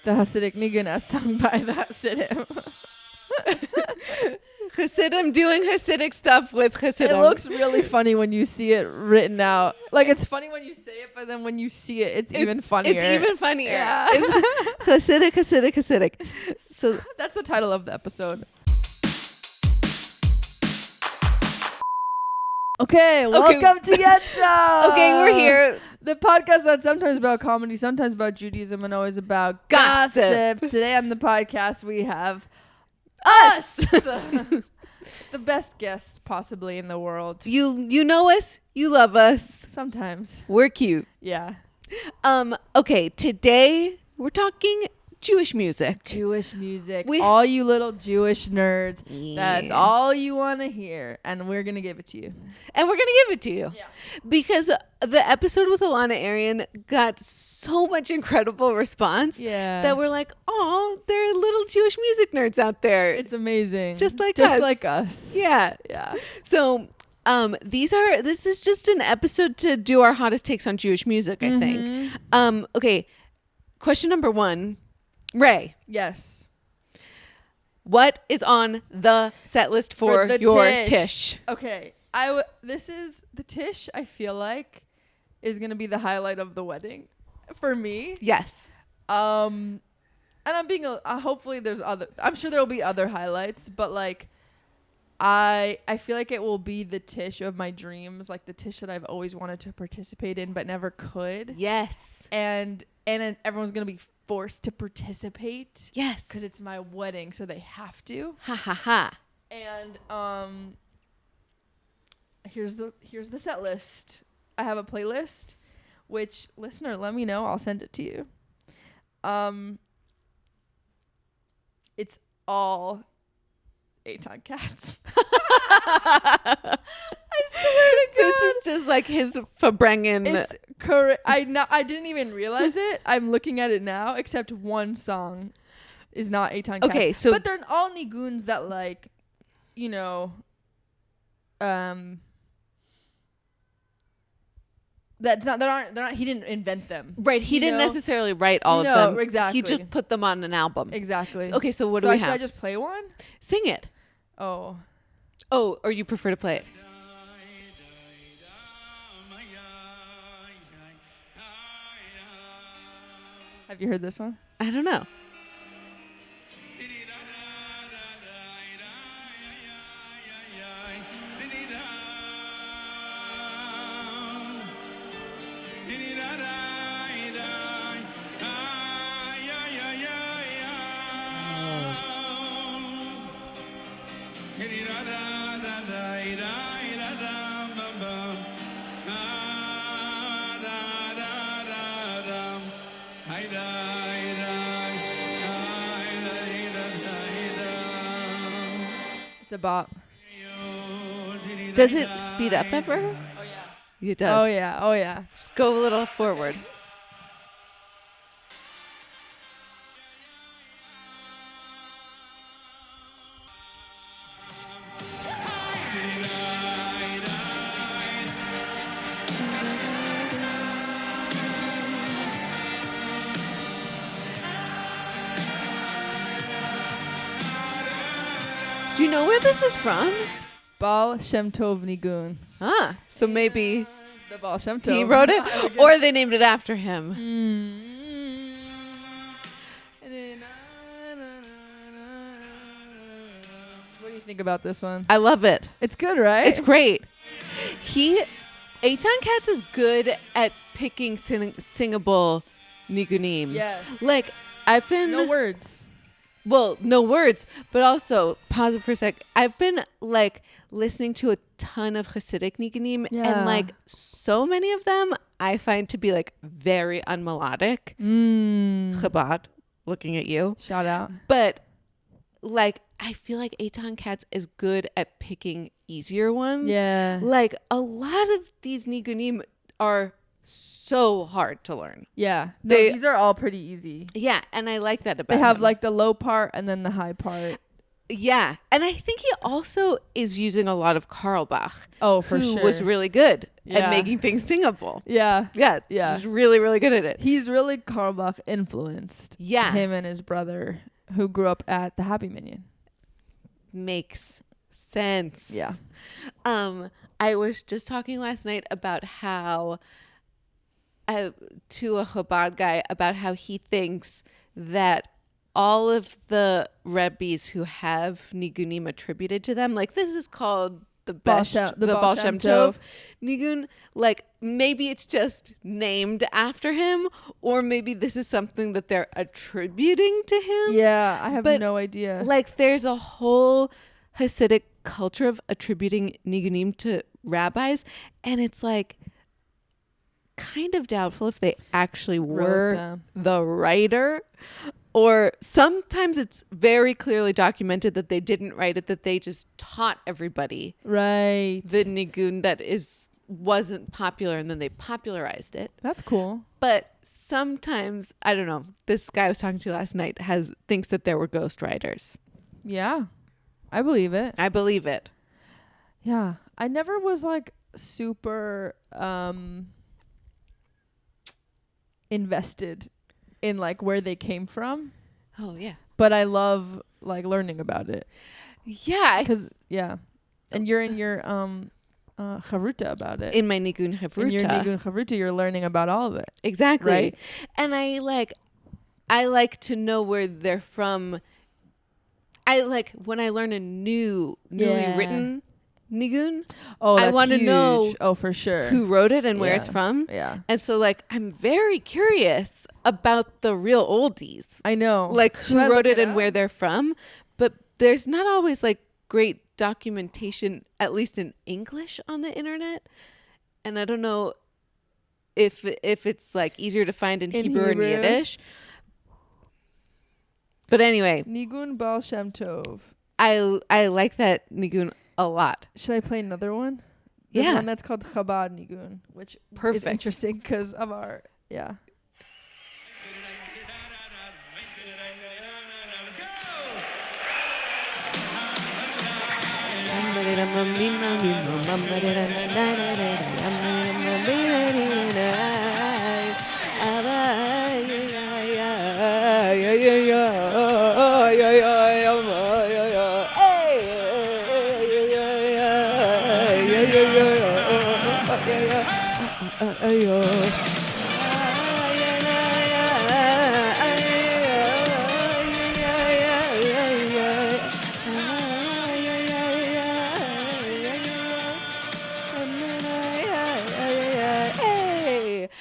the Hassidic niggun as sung by the Hassidim. Hassidim doing Hasidic stuff with Hassidim. It looks really funny when you see it written out. Like, it's funny when you say it, but then when you see it, it's even funnier. It's even funnier. Yeah. It's Hasidic. So that's the title of the episode. Okay, welcome to Yenta. Okay, we're here. The podcast that's sometimes about comedy, sometimes about Judaism, and always about gossip. Today on the podcast we have us. The best guest possibly in the world. You know us. You love us. Sometimes. We're cute. Yeah. Okay, today we're talking Jewish music. Jewish music. All you little Jewish nerds. Yeah. That's all you want to hear. And we're going to give it to you. Yeah. Because the episode with Alana Arian got so much incredible response that we're like, oh, there are little Jewish music nerds out there. It's amazing. Just like us. Yeah. So this is just an episode to do our hottest takes on Jewish music, I think. Okay. Question number 1. Ray. Yes. What is on the set list for your Tisch? Okay. This is the Tisch, I feel like, is going to be the highlight of the wedding for me. Yes. And I'm being hopefully I'm sure there'll be other highlights, but like I feel like it will be the Tisch of my dreams, like the Tisch that I've always wanted to participate in but never could. Yes. And everyone's going to be forced to participate. Yes. Because it's my wedding, so they have to. Ha ha ha. And here's the set list. I have a playlist, which, listener, let me know. I'll send it to you. It's all Eitan Cats. I swear to God. This is just like his farbrengen. It's correct. I didn't even realize it. I'm looking at it now, except one song is not Eitan Cats. Okay, so but they're all niguns that, like, you know, that's not. They're not. He didn't invent them. Right. He didn't necessarily write all of them. Exactly. He just put them on an album. Exactly. Okay. So what do we have? Should I just play one? Sing it. Oh, or you prefer to play it? Have you heard this one? I don't know. It's a bop. Does it speed up ever? Oh yeah. It does. Oh yeah. Just go a little forward. Do you know where this is from? Baal Shem Tov Nigun. Ah, so maybe the Baal Shem Tov. He wrote it, or they named it after him. What do you think about this one? I love it. It's good, right? It's great. Eitan Cats is good at picking singable nigunim. Yes. Like, I've been... No words. Well, no words, but also, pause it for a sec. I've been, like, listening to a ton of Hassidic nigunim, and, like, so many of them I find to be, like, very unmelodic. Chabad, looking at you. Shout out. But, like, I feel like Eitan Cats is good at picking easier ones. Yeah. Like, a lot of these nigunim are so hard to learn. Yeah. These are all pretty easy. Yeah, and I like that about They have him. like the low part and then the high part. Yeah, and I think he also is using a lot of Carlbach. Oh, for who sure. was really good at making things singable. Yeah. Yeah. He's really, really good at it. He's really Carlebach influenced. Yeah. Him and his brother who grew up at the Happy Minion. Makes sense. Yeah. I was just talking last night about how to a Chabad guy about how he thinks that all of the Rebbes who have nigunim attributed to them, like this is called the Baal Shem Tov nigun, like maybe it's just named after him, or maybe this is something that they're attributing to him. Yeah, I have no idea. Like there's a whole Hassidic culture of attributing nigunim to rabbis, and it's like kind of doubtful if they actually were the writer, or sometimes it's very clearly documented that they didn't write it, that they just taught everybody the nigun that wasn't popular, and then they popularized it. That's cool. But sometimes, I don't know, this guy I was talking to last night thinks that there were ghostwriters. Yeah, I believe it. Yeah, I never was like super invested in like where they came from. Oh yeah. But I love like learning about it. Yeah. And you're in your chavruta about it. In my nigun chavruta. In your nigun chavruta, you're learning about all of it. Exactly. Right? And I like to know where they're from. I like when I learn a newly written nigun. Oh, that's I want to know. Oh, for sure. Who wrote it and where it's from. Yeah. And so like I'm very curious about the real oldies. I know. Like who wrote it and where they're from. But there's not always like great documentation, at least in English, on the internet. And I don't know if it's like easier to find in Hebrew and Yiddish. But anyway, Nigun Baal Shem Tov. I like that nigun a lot. Should I play another one? There's Yeah. one that's called Chabad Nigun, which is interesting because of our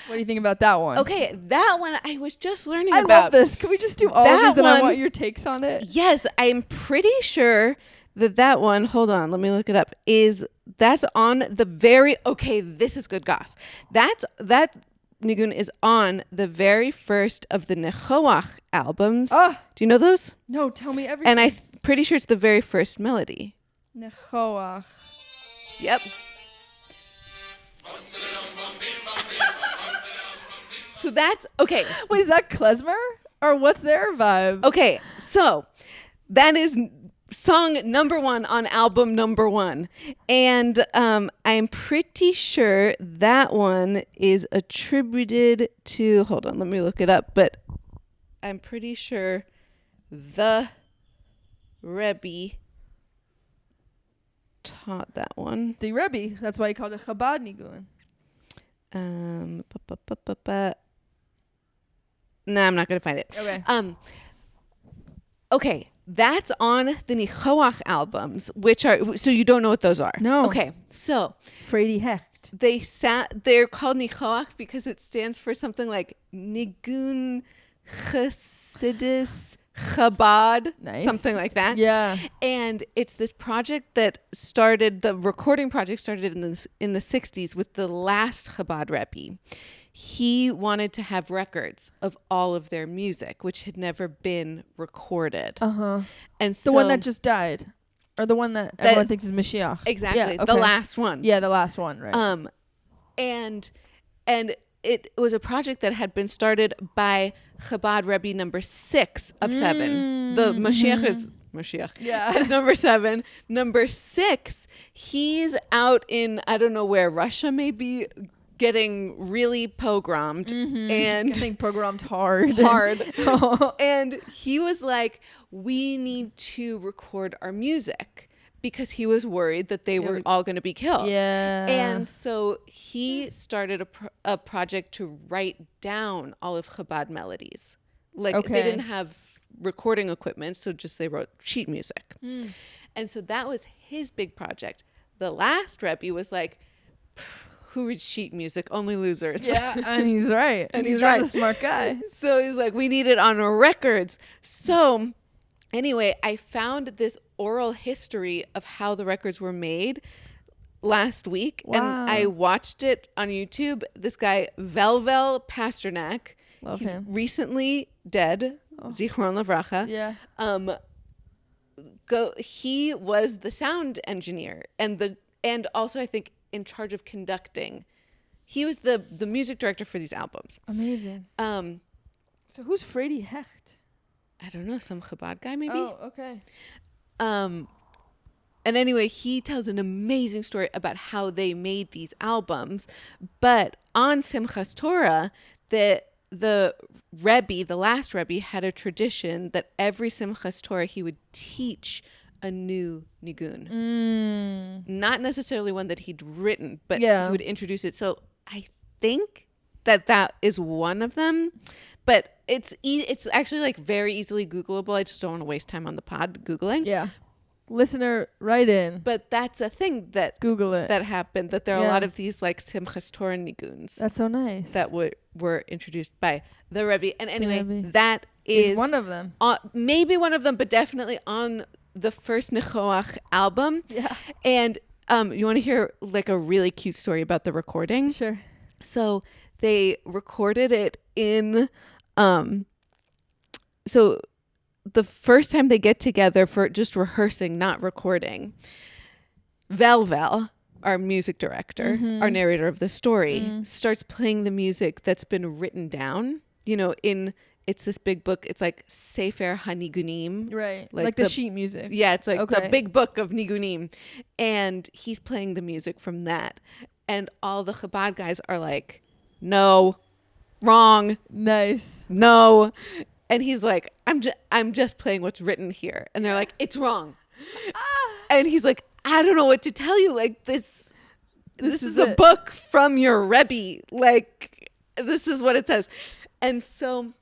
What do you think about that one? Okay, that one I was just learning about. I love this. Can we just do all of these and I want your takes on it? Yes, I'm pretty sure that one, hold on, let me look it up, that's on the very, okay, this is good goss. That nigun is on the very first of the Nechoach albums. Do you know those? No, tell me everything. And I'm pretty sure it's the very first melody. Nechoach. Yep. So that's, okay. Wait, is that klezmer? Or what's their vibe? Okay, so that is song number 1 on album number 1. And I'm pretty sure that one is attributed to, hold on, let me look it up. But I'm pretty sure the Rebbe taught that one. The Rebbe. That's why he called it Chabad Nigun. Nah, I'm not going to find it. Okay. Okay, that's on the Nechoach albums, which are, so you don't know what those are. No. Okay, so Frady Hecht. They're called Nechoach because it stands for something like Nigun Chassidus Chabad, something like that. Yeah. And it's this project that started, the recording project started in the 60s with the last Chabad Rebbe. He wanted to have records of all of their music, which had never been recorded. And so the one that just died, or the one that everyone thinks is Mashiach. Exactly. Yeah, okay. The last one. Yeah, the last one, right. And it was a project that had been started by Chabad Rebbe number 6 of 7. The Mashiach is Mashiach. Yeah. Is number 7. Number 6, he's out in, I don't know where, Russia maybe, getting really pogromed. And Getting programmed hard. And he was like, we need to record our music, because he was worried that they were all going to be killed. Yeah. And so he started a project to write down all of Chabad melodies. Like, they didn't have recording equipment, so just they wrote sheet music. And so that was his big project. The last Rebbe was like, who reads sheet music? Only losers. Yeah, and he's right. And he's right. right. A smart guy. So he's like, we need it on our records. So anyway, I found this oral history of how the records were made last week. Wow. And I watched it on YouTube. This guy, Velvel Pasternak, he's him. recently dead. Zichron Lavracha. Yeah. He was the sound engineer and also I think in charge of conducting. He was the music director for these albums. Amazing. So who's Frady Hecht? I don't know, some Chabad guy maybe. Oh, okay. And anyway, he tells an amazing story about how they made these albums. But on Simchas Torah, the Rebbe, the last Rebbe, had a tradition that every Simchas Torah he would teach a new niggun. Not necessarily one that he'd written, but he would introduce it. So I think that is one of them. But it's actually like very easily Googleable. I just don't want to waste time on the pod Googling. Yeah. Listener, write in. But that's a thing that Google it. that happened. That there are a lot of these like Simchas Torah niguns. That's so nice. That were introduced by the Rebbe. And anyway, Rebbe. that is one of them. Maybe one of them, but definitely on the first Nechoach album. Yeah. And you want to hear like a really cute story about the recording? Sure. So they recorded it in so the first time they get together for just rehearsing, not recording, Velvel, our music director, our narrator of the story, starts playing the music that's been written down. You know, it's this big book. It's like Sefer HaNigunim. Right. Like the sheet music. Yeah, it's like the big book of Nigunim. And he's playing the music from that. And all the Chabad guys are like, no, wrong. Nice. No. And he's like, I'm just playing what's written here. And they're like, it's wrong. And he's like, I don't know what to tell you. Like this is a book from your Rebbe. Like this is what it says. And so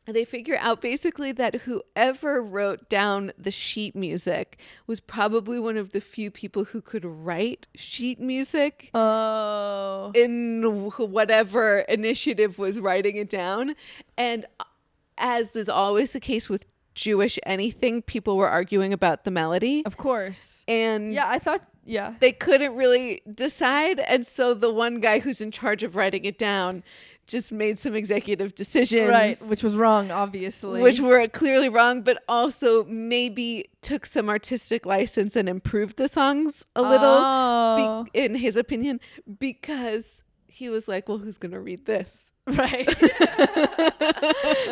they figure out basically that whoever wrote down the sheet music was probably one of the few people who could write sheet music in whatever initiative was writing it down. And as is always the case with Jewish anything, people were arguing about the melody. Of course. And yeah, I thought, yeah. They couldn't really decide. And so the one guy who's in charge of writing it down just made some executive decisions. Right, which was wrong, obviously. Which were clearly wrong, but also maybe took some artistic license and improved the songs a little, in his opinion, because he was like, well, who's going to read this? Right.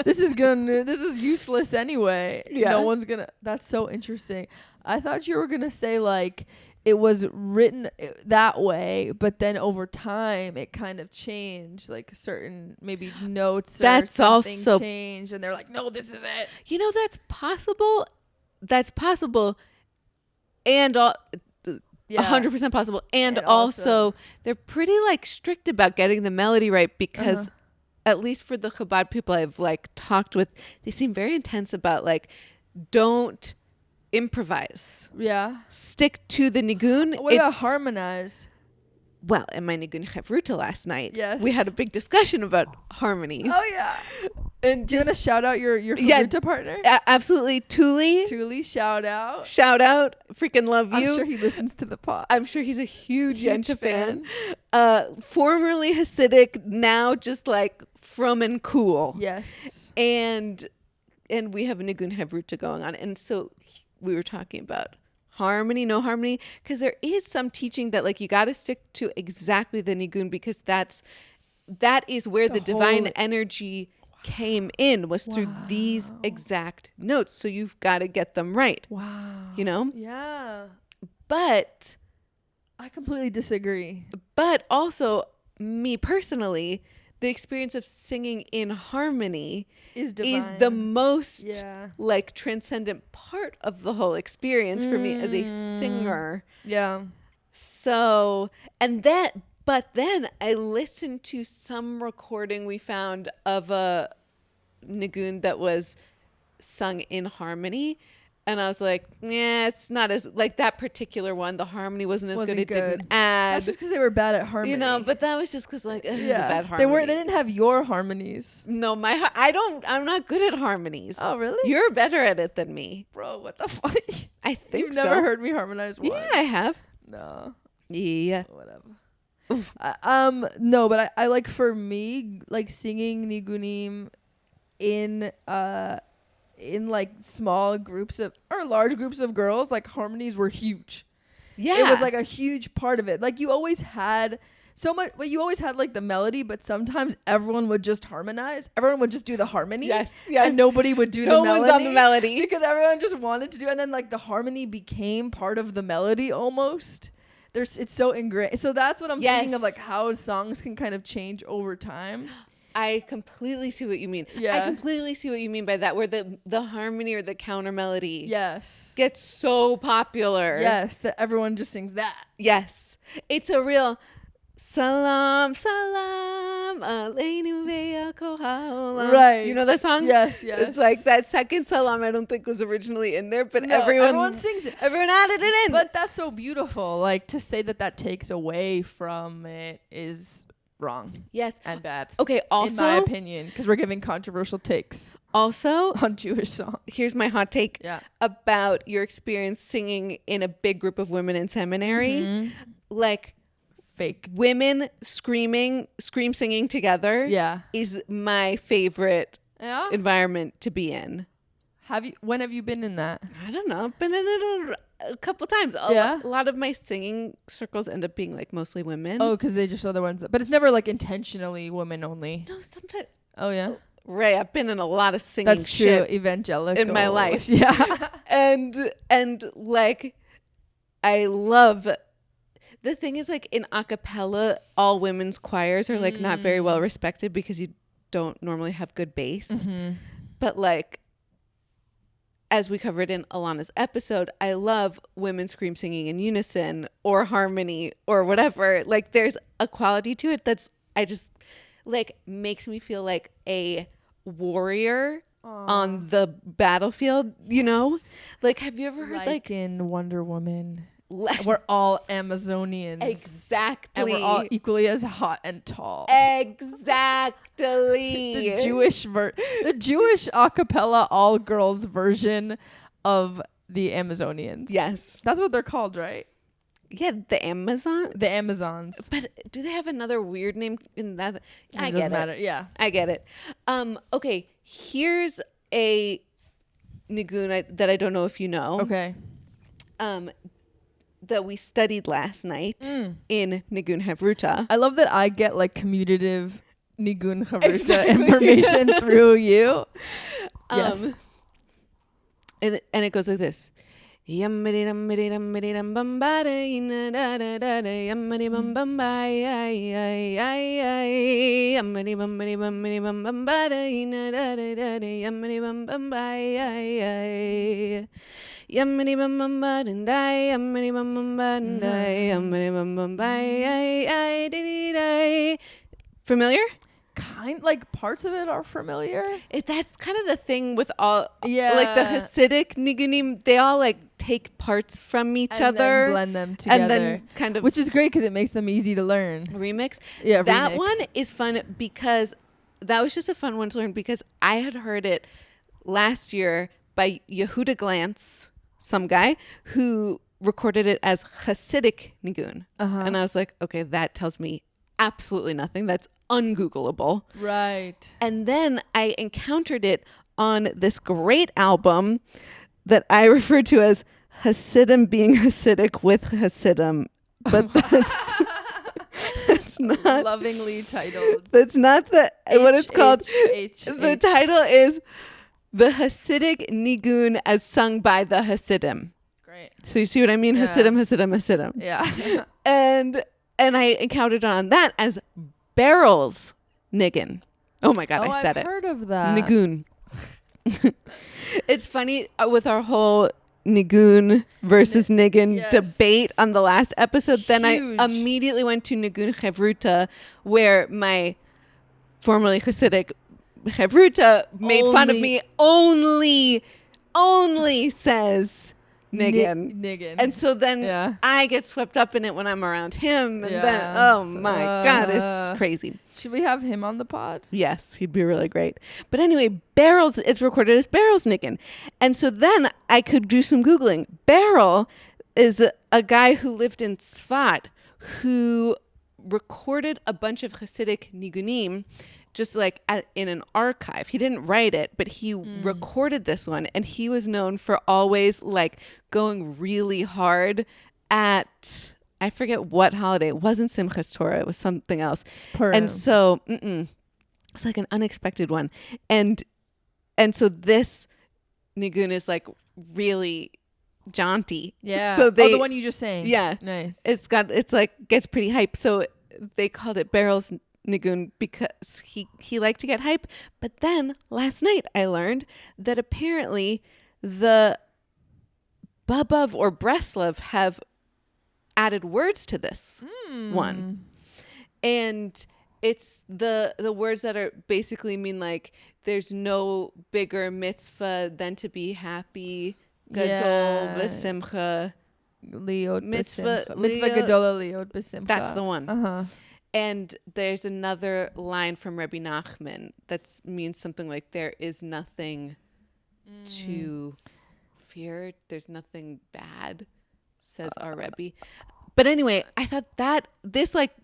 This is useless anyway. Yeah. No one's gonna. That's so interesting. I thought you were gonna say like it was written that way, but then over time it kind of changed, like certain maybe notes or something also changed, and they're like, no, this is it. You know, that's possible. That's possible, and all. 100% possible. And also they're pretty like strict about getting the melody right because at least for the Chabad people I've like talked with, they seem very intense about like, don't improvise. Yeah. Stick to the nigun. What about harmonize? Well, in my nigun Chevruta last night, yes, we had a big discussion about harmonies. Oh yeah. And do you want to shout out your Chevruta partner? Absolutely. Thule, shout out. Freaking love you. I'm sure he listens to the pod. I'm sure he's a huge yenta fan. Formerly Hassidic, now just like from and cool. Yes. And we have a nigun Chevruta going on. And so we were talking about harmony, no harmony, because there is some teaching that like you got to stick to exactly the nigun because that is where the divine energy came in was through these exact notes. So you've got to get them right. Wow. You know? Yeah. But I completely disagree. But also, me personally, the experience of singing in harmony is the most like transcendent part of the whole experience for me as a singer. Yeah. So, but then I listened to some recording we found of a niggun that was sung in harmony. And I was like, yeah, it's not as, like that particular one, the harmony wasn't good. It didn't add. That's just because they were bad at harmony. You know, but that was just because like, it was a bad harmony. They didn't have your harmonies. No, I'm not good at harmonies. Oh, really? You're better at it than me. Bro, what the fuck? I think You've never heard me harmonize once. Yeah, I have. No. Yeah. Whatever. No, but I like, for me, like singing niggunim in like small groups or large groups of girls, like harmonies were huge. Yeah. It was like a huge part of it. Like you always had so much, well, you always had like the melody, but sometimes everyone would just harmonize. Everyone would just do the harmony. Yes. And nobody would do the melody. No one's on the melody. Because everyone just wanted to do it. And then like the harmony became part of the melody almost. It's so ingrained. So that's what I'm thinking of, like how songs can kind of change over time. I completely see what you mean. Yeah. I completely see what you mean by that, where the harmony or the counter melody gets so popular. Yes, that everyone just sings that. Yes. It's a real salam, salam, aleinu ve'yakol ha'olam. Right. You know that song? Yes. It's like that second salam I don't think was originally in there, but everyone sings it. Everyone added it in. But that's so beautiful. Like to say that takes away from it is wrong. Yes. And bad. Okay, also, in my opinion, because we're giving controversial takes also on Jewish songs. Here's my hot take about your experience singing in a big group of women in seminary. Like fake women scream singing together is my favorite environment to be in. When have you been in that? I don't know. I've been in it a couple times. A lot of my singing circles end up being like mostly women. Oh, because they just are the ones but it's never like intentionally women only. No, sometimes. Oh yeah. Ray, I've been in a lot of singing That's true, evangelical in my life. Yeah. and like I love, the thing is like in a cappella, all women's choirs are like not very well respected because you don't normally have good bass. But like, as we covered in Alana's episode, I love women scream singing in unison or harmony or whatever. Like there's a quality to it that's, I just like makes me feel like a warrior on the battlefield, you know? Like, have you ever heard like in Wonder Woman? We're all Amazonians. Exactly. And we're all equally as hot and tall. Exactly. The Jewish a cappella all girls version of the Amazonians. Yes. That's what they're called, right? Yeah, the Amazons. But do they have another weird name in that? I get it. Doesn't matter. Yeah. I get it. Okay, here's a niggun that I don't know if you know. Okay. That we studied last night in Niggun Havruta. I love that I get like commutative Niggun Havruta information through you. Yes. And it goes like this. Familiar? Like parts of it are familiar. That's kind of the thing with all like the Hassidic niggunim, they all like take parts from each other, then blend them together, and then kind of, which is great because it makes them easy to learn. Remix. Yeah, that one is fun because that was just a fun one to learn because I had heard it last year by Yehuda Glantz, some guy who recorded it as Hassidic niggun, and I was like, okay, that tells me absolutely nothing. That's ungoogleable. Right. And then I encountered it on this great album that I refer to as Hassidim being Hasidic with Hassidim. But that's That's not lovingly titled. That's not what it's called. The title is The Hassidic Niggun as sung by the Hassidim. Great. So you see what I mean? Yeah. Hassidim. Yeah. and I encountered on that as Barrel's niggun. Oh my God, I said I've it. Heard of that. Niggun. It's funny with our whole niggun versus niggun debate on the last episode. Huge. Then I immediately went to niggun chevruta, where my formerly Hassidic chevruta made fun of me. Only says niggun. And so then I get swept up in it when I'm around him. And then, oh my God, it's crazy. Should we have him on the pod? Yes, he'd be really great. But anyway, it's recorded as Barrel's niggun. And so then I could do some Googling. Barrel is a guy who lived in Tzfat who recorded a bunch of Hasidic niggunim just like in an archive. He didn't write it, but he recorded this one. And he was known for always like going really hard at, I forget what holiday. It wasn't Simchas Torah. It was something else. Purim. And so it's like an unexpected one. And so this niggun is like really jaunty. Yeah. So the one you just sang. Yeah. Nice. It's like gets pretty hype. So they called it Barrel's niggun because he liked to get hype. But then last night I learned that apparently the Babov or Breslov have added words to this one. And it's the words that are basically mean like there's no bigger mitzvah than to be happy. Gadol v'simcha. Liot Mitzvah gadola liot b'simcha. That's the one. Uh-huh. And there's another line from Rabbi Nachman that means something like there is nothing to fear. There's nothing bad, says our Rebbe. But anyway, I thought that this like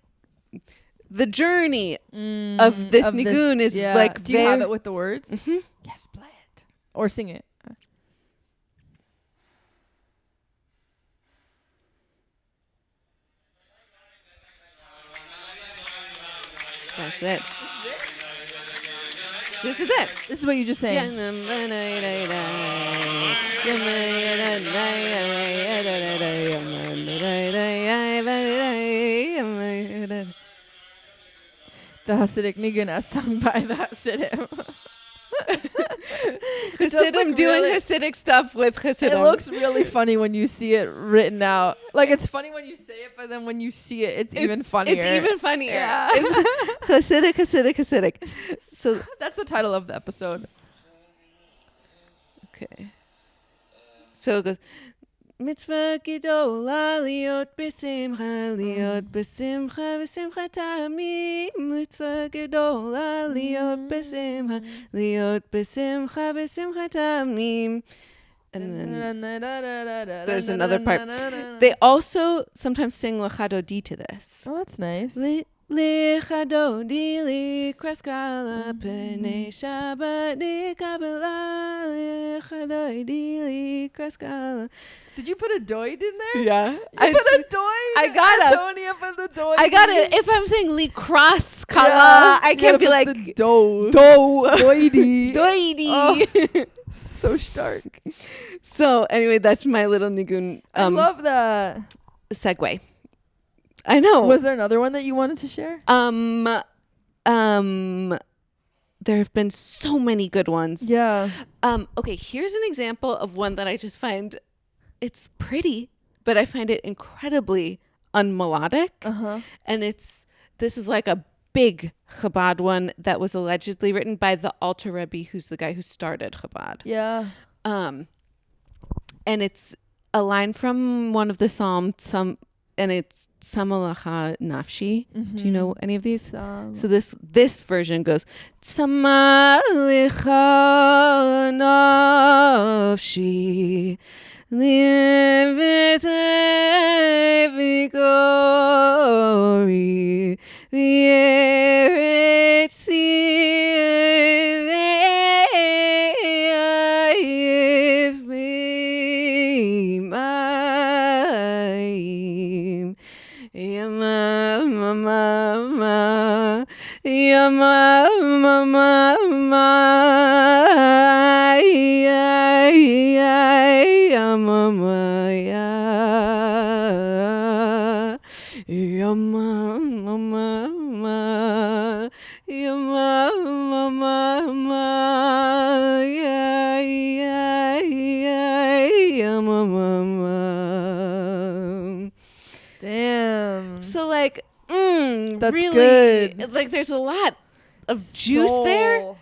the journey of this niggun is like. Do you have it with the words? Mm-hmm. Yes, play it or sing it. That's it. This is it. This is what you just sang. The Hassidic niggun as sung by the Hassidim. Hassidim doing really, Hassidic stuff with Hassidim. It looks really funny when you see it written out. Like, it's funny when you say it, but then when you see it, it's even funnier. It's even funnier. Yeah. It's Hassidic. So that's the title of the episode. Okay. So it goes, Mitzvah gedola liot b'simcha v'simcha tamim. Mitzvah gedola liot b'simcha v'simcha tamim. And then there's another part. They also sometimes sing L'chadodi to this. Oh, that's nice. L'chadodi li kreskala p'nei Shabbat nikabela l'chadodi li kreskala. Did you put a doid in there? Yeah. You put a doid? I got it. Antonia put the doid. I got it. If I'm saying li cross kala, I can't be like do. Doidi. Oh, so stark. So anyway, that's my little nigun. I love that segue. I know. Was there another one that you wanted to share? There have been so many good ones. Yeah. Okay, here's an example of one that I just find it's pretty, but I find it incredibly unmelodic. Uh-huh. And this is like a big Chabad one that was allegedly written by the Alter Rebbe, who's the guy who started Chabad. Yeah. And it's a line from one of the Psalms, and it's Tzamalacha Nafshi. Mm-hmm. Do you know any of these? So this version goes Tzamalacha Nafshi Livitevigori Yama mama ma ya mama ya Yama mama ma Yama mama ma ya Yama mama. Damn. So like, That's really good. Like there's a lot of juice there,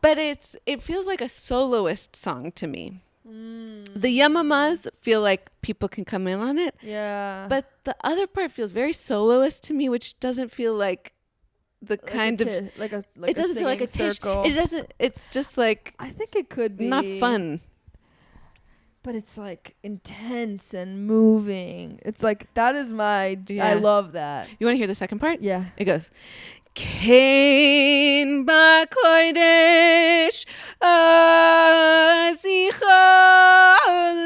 but it feels like a soloist song to me. The Yamamas feel like people can come in on it. Yeah. But the other part feels very soloist to me, which doesn't feel like the like kind of it doesn't feel like a Tisch. circle. It doesn't. It's just like I think it could be not fun. But it's like intense and moving. It's like that is my Yeah. I love that. You want to hear the second part? Yeah. It goes. Kein bakodesh azicha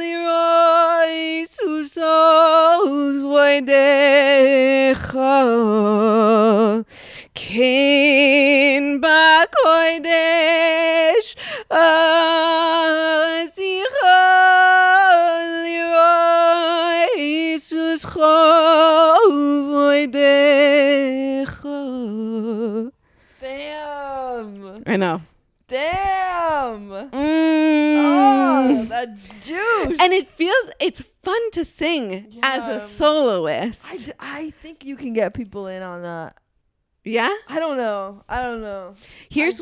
liroi susos voidecha Kein bakodesh azicha liroi susos voidecha. Damn. I know. Damn. Oh, that juice. And it's fun to sing as a soloist. I think you can get people in on that. Yeah? I don't know. Here's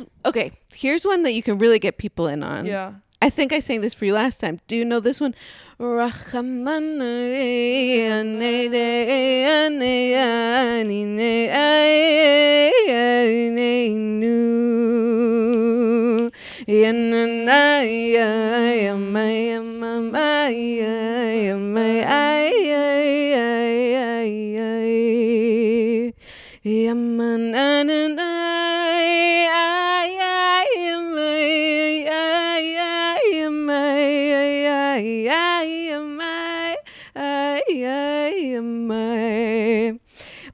one that you can really get people in on. Yeah. I think I sang this for you last time. Do you know this one?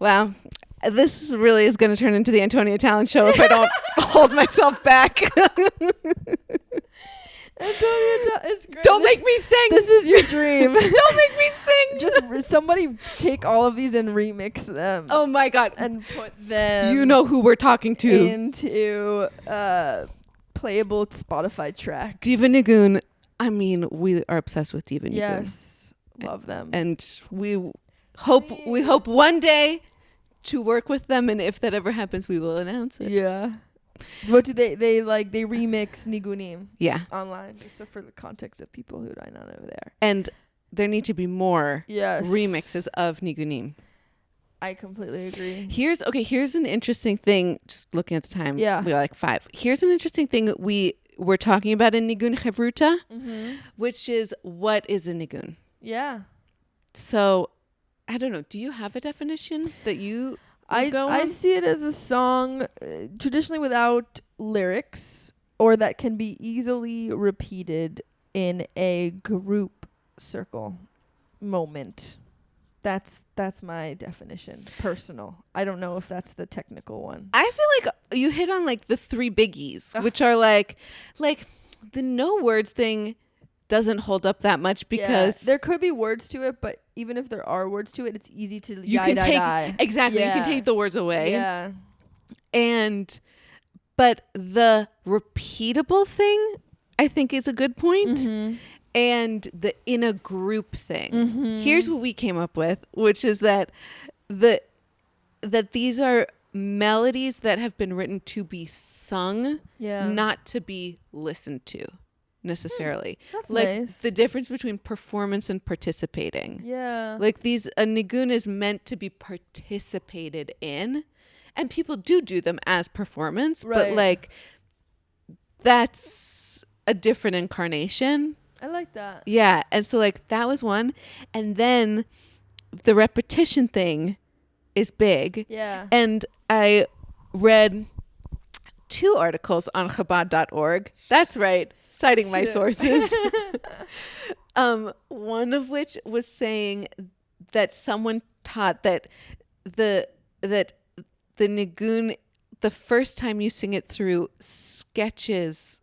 Wow. This really is going to turn into the Antonia Talent Show if I don't hold myself back. Antonia, it's great. Don't make me sing. This is your dream. Don't make me sing. Just somebody take all of these and remix them. Oh my God. And put them. You know who we're talking to. Into playable Spotify tracks. Diva Niggun. I mean, we are obsessed with Diva Niggun. Yes. Love them. And we hope one day to work with them, and if that ever happens, we will announce it. Yeah. What do they remix nigunim? Yeah. Online, just so for the context of people who I don't know there. And there need to be more yes. remixes of nigunim. I completely agree. Here's an interesting thing. Just looking at the time. Yeah. We're like 5. Here's an interesting thing we're talking about in nigun chevruta, which is what is a nigun. Yeah. So, I don't know. Do you have a definition that you I see it as a song traditionally without lyrics, or that can be easily repeated in a group circle moment. That's my definition. Personal. I don't know if that's the technical one. I feel like you hit on like the 3 biggies, which are like the no words thing doesn't hold up that much because there could be words to it, but even if there are words to it, it's easy to you can take exactly Yeah. you can take the words away. Yeah. But the repeatable thing I think is a good point. Mm-hmm. And the in a group thing. Mm-hmm. Here's what we came up with, which is that these are melodies that have been written to be sung, not to be listened to necessarily. That's like nice. the difference between performance and participating. Yeah. Like a nigun is meant to be participated in, and people do them as performance, but like that's a different incarnation. I like that. Yeah. And so like that was one. And then the repetition thing is big. Yeah. And I read 2 articles on Chabad.org. That's right. Citing my sources. One of which was saying that someone taught that the nigun, the first time you sing it through sketches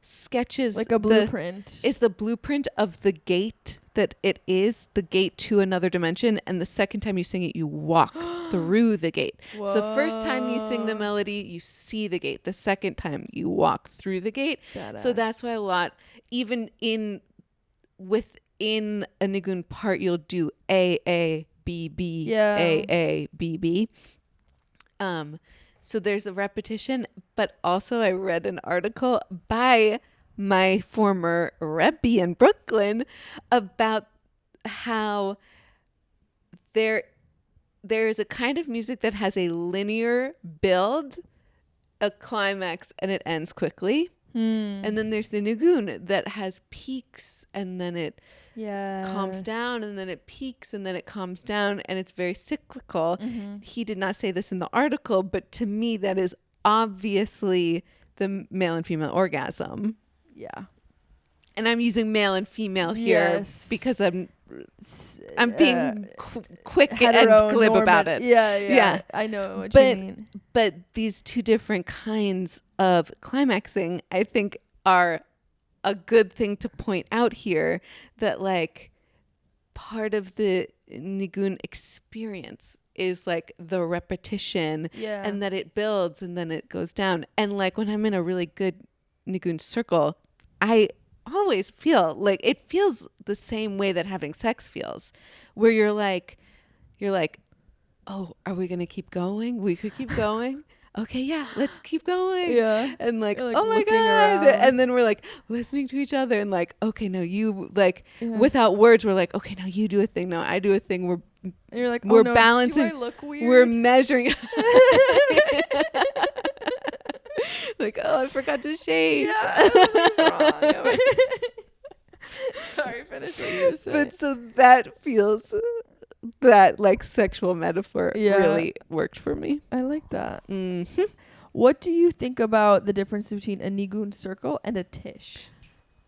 sketches like a blueprint. Is the blueprint of the gate that it is the gate to another dimension, and the second time you sing it you walk through the gate. Whoa. So the first time you sing the melody you see the gate, the second time you walk through the gate. Badass. So that's why a lot, even within a niggun part, you'll do A B B A B B. So there's a repetition, but also I read an article by my former Rebbe in Brooklyn about how there is a kind of music that has a linear build, a climax, and it ends quickly. And then there's the niggun that has peaks, and then it calms down, and then it peaks, and then it calms down, and it's very cyclical. He did not say this in the article, but to me that is obviously the male and female orgasm. Yeah. And I'm using male and female here because I'm being quick and glib about it. Yeah. I know what you mean. But these two different kinds of climaxing, I think, are a good thing to point out here, that like part of the niggun experience is like the repetition and that it builds and then it goes down. And like when I'm in a really good niggun circle, I always feel like it feels the same way that having sex feels, where you're like, oh, are we going to keep going? We could keep going. Okay, yeah, let's keep going. Yeah. And like oh my God. Around. And then we're like listening to each other and like, okay, no, you like without words, we're like, okay, now you do a thing. No, I do a thing. And you're like, we're balancing. Do I look weird? We're measuring. Like, oh, I forgot to shave. Yeah, wrong. Sorry, finish what you were saying. But so that feels, that like sexual metaphor really worked for me. I like that. Mm-hmm. What do you think about the difference between a niggun circle and a tisch?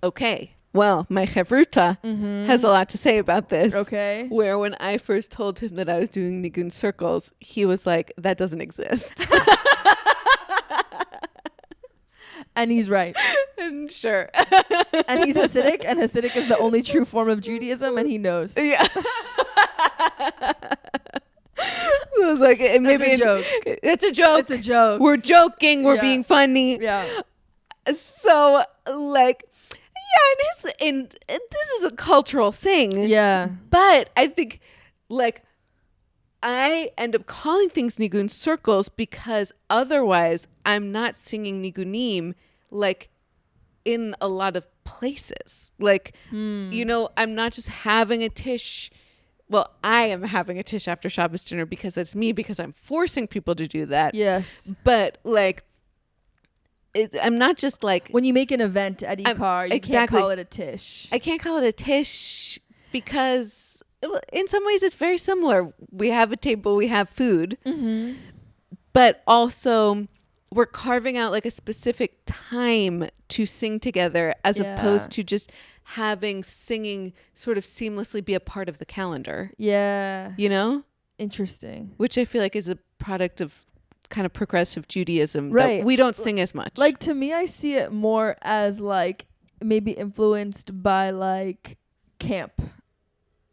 Okay. Well, my chavruta has a lot to say about this. Okay. Where when I first told him that I was doing niggun circles, he was like, that doesn't exist. And he's right. And sure. And he's Hassidic, and Hassidic is the only true form of Judaism, and he knows. Yeah. I was like, maybe it's a joke. It's a joke. It's a joke. We're joking. We're being funny. Yeah. So, like, and this is a cultural thing. Yeah. But I think, like, I end up calling things niggun circles because otherwise I'm not singing niggunim like in a lot of places. Like, you know, I'm not just having a tish. Well, I am having a tish after Shabbos dinner because that's me, because I'm forcing people to do that. Yes. But like, I'm not just like. When you make an event at Ikar, you can't call it a tish. I can't call it a tish because in some ways it's very similar. We have a table, we have food, but also we're carving out like a specific time to sing together as opposed to just having singing sort of seamlessly be a part of the calendar. Yeah. You know? Interesting. Which I feel like is a product of kind of progressive Judaism. Right. That we don't sing as much. Like, to me, I see it more as like maybe influenced by like camp.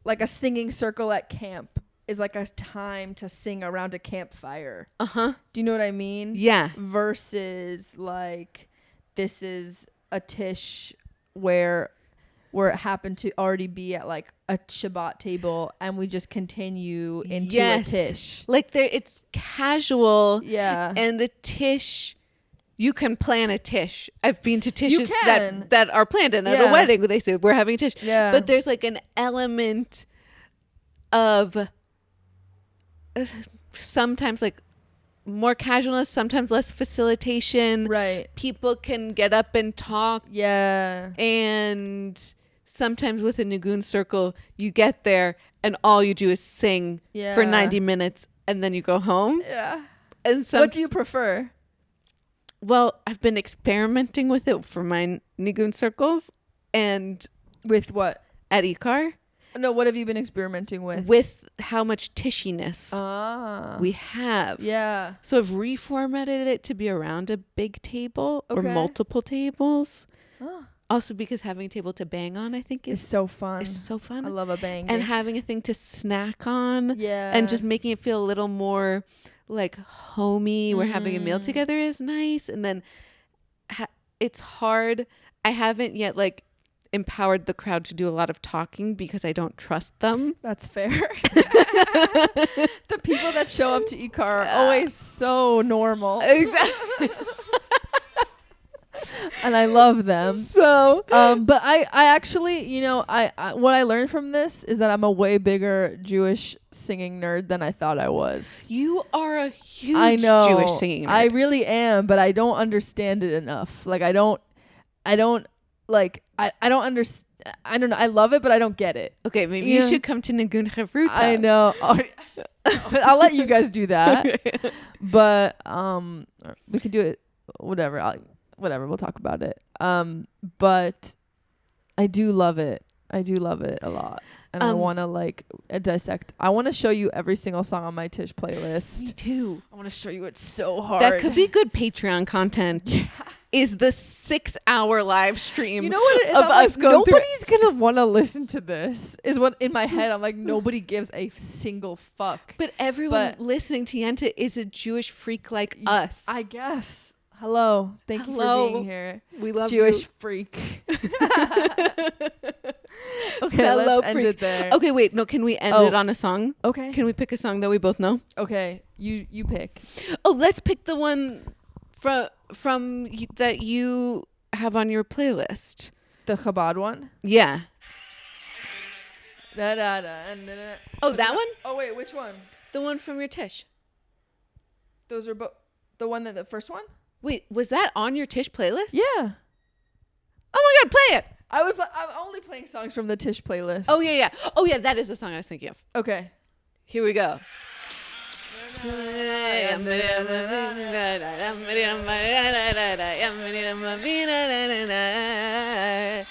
Like a singing circle at camp is like a time to sing around a campfire. Do you know what I mean? Yeah. Versus like this is a tish where it happened to already be at like a Shabbat table and we just continue into a tish. Like it's casual. Yeah. And the tish, you can plan a tish. I've been to tishes that are planned, and at a wedding they say we're having a tish. Yeah. But there's like an element of sometimes like more casualness, sometimes less facilitation. Right. People can get up and talk. Yeah. And sometimes with a niggun circle, you get there and all you do is sing for 90 minutes and then you go home. Yeah. And what do you prefer? Well, I've been experimenting with it for my niggun circles, and with what? At Ikar. No, what have you been experimenting with? With how much tishiness we have. Yeah. So I've reformatted it to be around a big table or Okay. multiple tables. Oh. Also because having a table to bang on, I think It's is so fun. It's so fun. I love a bang. And having a thing to snack on. Yeah. And just making it feel a little more like homey. Where having a meal together is nice. And then it's hard. I haven't yet like empowered the crowd to do a lot of talking because I don't trust them. That's fair. The people that show up to Ikar are always so normal. Exactly. And I love them. So, but I actually, you know, I what I learned from this is that I'm a way bigger Jewish singing nerd than I thought I was. you are a huge I know. Jewish singing nerd. I really am, but I don't understand it enough. Like I don't like I don't understand. I don't know. I love it, but I don't get it. Okay, maybe you should come to Niggun Chavruta. I know. I'll let you guys do that. But we can do it. Whatever. Whatever. We'll talk about it. But I do love it. I do love it a lot. And I want to like dissect. I want to show you every single song on my Tisch playlist. Me too. I want to show you it so hard. That could be good Patreon content. Is the 6-hour live stream, you know what it is? of us going through. Nobody's gonna want to listen to this. Is what in my head I'm like. Nobody gives a single fuck. But everyone listening to Yenta is a Jewish freak like us. I guess. Hello. Thank you for being here. We love Jewish you. freak. Okay, Hello, let's end freak. it there. Okay, wait. No, can we end it on a song? Okay. Can we pick a song that we both know? Okay. You pick. Oh, let's pick the one from that you have on your playlist. The Chabad one. Yeah. Da, da, da, and da, da. Oh, that one? Oh wait, which one? The one from your Tisch. Those are both. The one that the first one. Wait, was that on your Tisch playlist? Yeah. Oh my God, play it. I'm only playing songs from the Tisch playlist. Oh yeah. Oh yeah, that is the song I was thinking of. Okay. Here we go.